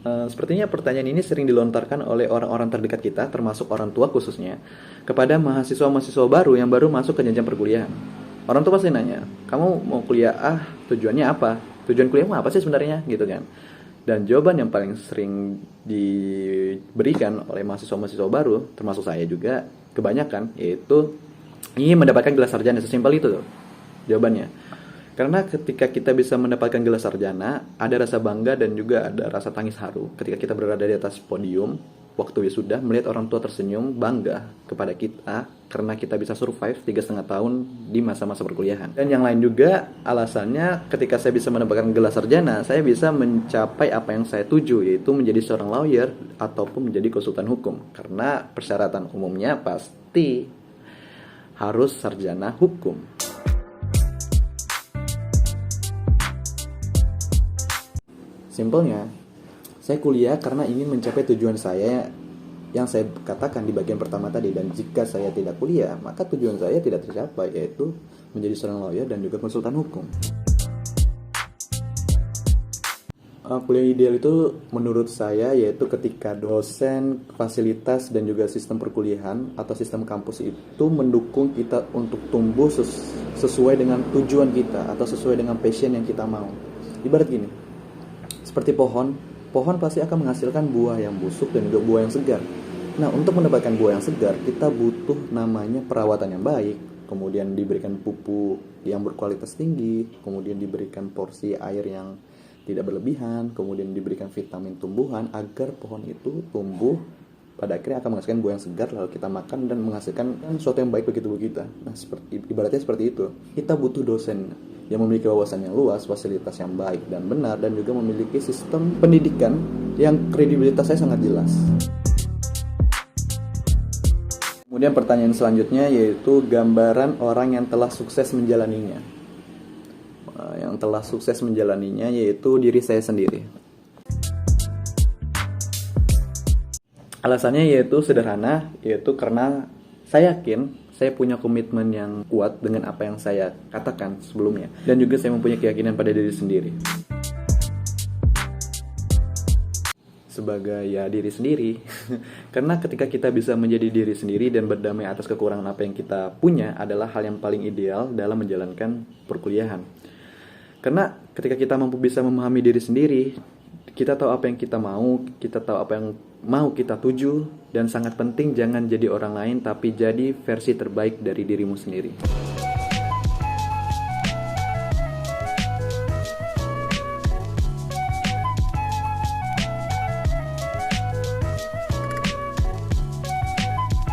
Sepertinya pertanyaan ini sering dilontarkan oleh orang-orang terdekat kita, termasuk orang tua khususnya, kepada mahasiswa-mahasiswa baru yang baru masuk ke jenjang perkuliahan. Orang tua pasti nanya, kamu mau kuliah tujuannya apa? Tujuan kuliahmu apa sih sebenarnya? Gitu kan. Dan jawaban yang paling sering diberikan oleh mahasiswa-mahasiswa baru, termasuk saya juga, kebanyakan, yaitu ingin mendapatkan gelar sarjana. Sesimpel itu tuh jawabannya. Karena ketika kita bisa mendapatkan gelar sarjana, ada rasa bangga dan juga ada rasa tangis haru ketika kita berada di atas podium waktu wisuda, melihat orang tua tersenyum bangga kepada kita karena kita bisa survive 3,5 tahun di masa-masa perkuliahan. Dan yang lain juga alasannya, ketika saya bisa mendapatkan gelar sarjana, saya bisa mencapai apa yang saya tuju, yaitu menjadi seorang lawyer ataupun menjadi konsultan hukum. Karena persyaratan umumnya pasti harus sarjana hukum. Simpelnya, saya kuliah karena ingin mencapai tujuan saya yang saya katakan di bagian pertama tadi. Dan jika saya tidak kuliah, maka tujuan saya tidak tercapai, yaitu menjadi seorang lawyer dan juga konsultan hukum. Kuliah ideal itu menurut saya yaitu ketika dosen, fasilitas, dan juga sistem perkuliahan atau sistem kampus itu mendukung kita untuk tumbuh sesuai dengan tujuan kita atau sesuai dengan passion yang kita mau. Ibarat gini, seperti pohon pasti akan menghasilkan buah yang busuk dan juga buah yang segar. Nah, untuk mendapatkan buah yang segar, kita butuh namanya perawatan yang baik, kemudian diberikan pupuk yang berkualitas tinggi, kemudian diberikan porsi air yang tidak berlebihan, kemudian diberikan vitamin tumbuhan agar pohon itu tumbuh pada akhirnya akan menghasilkan buah yang segar, lalu kita makan dan menghasilkan sesuatu yang baik bagi tubuh kita. Nah, ibaratnya seperti itu. Kita butuh dosen yang memiliki wawasan yang luas, fasilitas yang baik dan benar, dan juga memiliki sistem pendidikan yang kredibilitasnya sangat jelas. Kemudian pertanyaan selanjutnya yaitu gambaran orang yang telah sukses menjalaninya. Yang telah sukses menjalaninya yaitu diri saya sendiri. Alasannya yaitu sederhana, yaitu karena saya yakin saya punya komitmen yang kuat dengan apa yang saya katakan sebelumnya. Dan juga saya mempunyai keyakinan pada diri sendiri. Sebagai diri sendiri. Karena ketika kita bisa menjadi diri sendiri dan berdamai atas kekurangan apa yang kita punya adalah hal yang paling ideal dalam menjalankan perkuliahan. Karena ketika kita bisa memahami diri sendiri, kita tahu apa yang kita mau, kita tahu apa yang mau kita tuju, dan sangat penting jangan jadi orang lain tapi jadi versi terbaik dari dirimu sendiri.